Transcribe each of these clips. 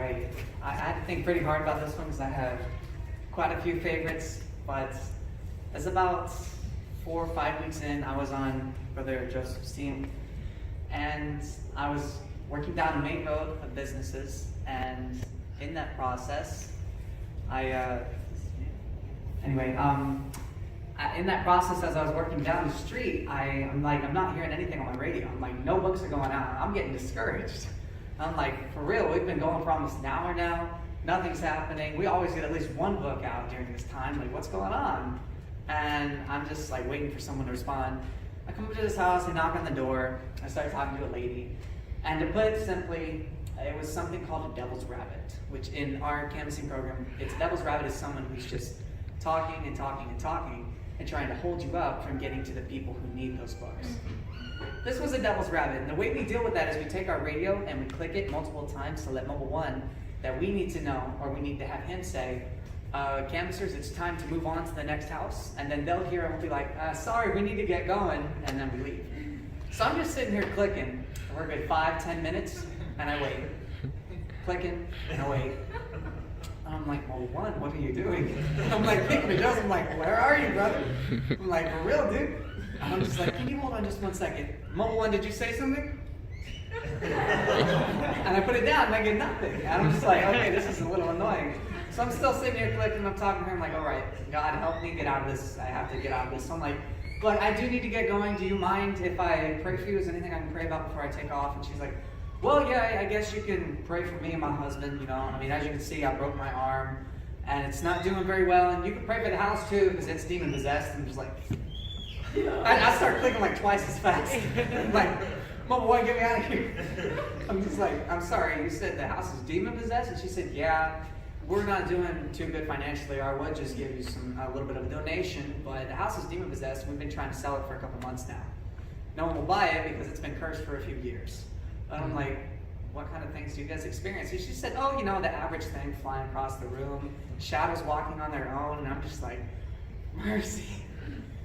Right. I had to think pretty hard about this one because I have quite a few favorites, but it's about 4 or 5 weeks in, I was on Brother Joseph's team, and I was working down a main road of businesses, and in that process, in that process, as I was working down the street, I'm not hearing anything on my radio. I'm like, no books are going out. I'm getting discouraged. I'm like, for real, we've been going for almost an hour now. Nothing's happening. We always get at least one book out during this time. Like, what's going on? And I'm just like waiting for someone to respond. I come up to this house, I knock on the door, I start talking to a lady. And to put it simply, it was something called a devil's rabbit, which in our canvassing program, devil's rabbit is someone who's just talking and talking and talking and trying to hold you up from getting to the people who need those books. This was a devil's rabbit, and the way we deal with that is we take our radio and we click it multiple times to let Mobile One that we need to know, or we need to have him say, canvassers, it's time to move on to the next house, and then they'll hear it and we'll be like, sorry, we need to get going, and then we leave. So I'm just sitting here clicking for a good 5-10 minutes, and I wait. Clicking, and I wait. I'm like, Mobile One, what are you doing? I'm like, kicking the dust. I'm like, where are you, brother? I'm like, for real, dude? And I'm just like, can you hold on just 1 second? Mobile One, did you say something? And I put it down and I get nothing. And I'm just like, okay, this is a little annoying. So I'm still sitting here clicking, I'm talking to her, I'm like, all right, God, help me get out of this. I have to get out of this. So I'm like, look, I do need to get going. Do you mind if I pray for you? Is there anything I can pray about before I take off? And she's like, well, yeah, I guess you can pray for me and my husband, you know. I mean, as you can see, I broke my arm, and it's not doing very well. And you can pray for the house, too, because it's demon-possessed. I'm just like, I start clicking like twice as fast. I'm like, Mom, boy, get me out of here. I'm just like, I'm sorry, you said the house is demon-possessed? And she said, yeah, we're not doing too good financially. I would just give you a little bit of a donation, but the house is demon-possessed. We've been trying to sell it for a couple months now. No one will buy it because it's been cursed for a few years. And I'm like, what kind of things do you guys experience? And she said, oh, you know, the average thing, flying across the room, shadows walking on their own. And I'm just like, mercy.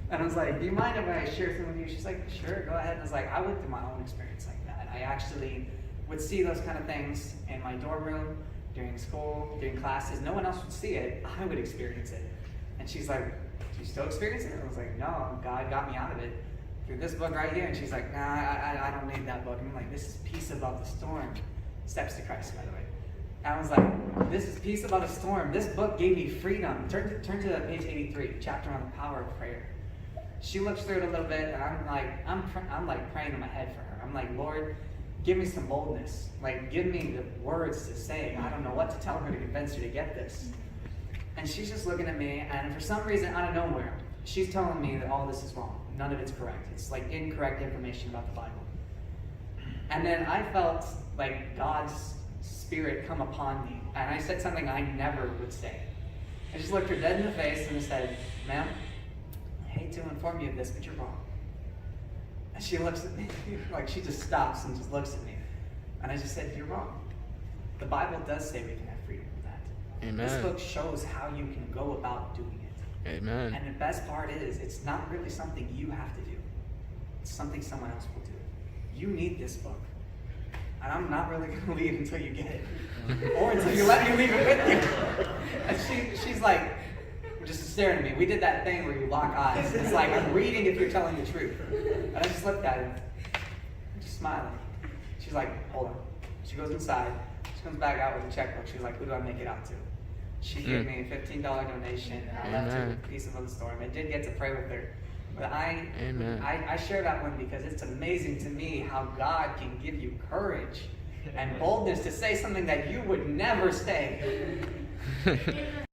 And I was like, do you mind if I share something with you? She's like, sure, go ahead. And I was like, I went through my own experience like that. I actually would see those kind of things in my dorm room, during school, during classes. No one else would see it. I would experience it. And she's like, do you still experience it? And I was like, no, God got me out of it through this book right here. And she's like, nah, I don't need that book. And I'm like, this is Peace Above the Storm. Steps to Christ, by the way. And I was like, this is Peace Above a Storm. This book gave me freedom. Turn to page 83, chapter on the power of prayer. She looks through it a little bit, and I'm like praying in my head for her. I'm like, Lord, give me some boldness. Like, give me the words to say. I don't know what to tell her to convince her to get this. And she's just looking at me, and for some reason, out of nowhere, she's telling me that all this is wrong. None of it's correct. It's like incorrect information about the Bible. And then I felt like God's Spirit come upon me, and I said something I never would say. I just looked her dead in the face and said, ma'am, I hate to inform you of this, but you're wrong. And she looks at me, like she just stops and just looks at me. And I just said, you're wrong. The Bible does say we can have freedom from that. Amen. This book shows how you can go about doing it. Amen. And the best part is, it's not really something you have to do. It's something someone else will do. You need this book. And I'm not really going to leave until you get it. Or until you let me leave it with you. And she's like, just staring at me. We did that thing where you lock eyes. It's like, I'm reading if you're telling the truth. And I just looked at her, just smiling. She's like, hold on. She goes inside. She comes back out with a checkbook. She's like, who do I make it out to? She gave me a $15 donation, and I left her with Peace Above the Storm. I did get to pray with her. But I share that one because it's amazing to me how God can give you courage and boldness to say something that you would never say.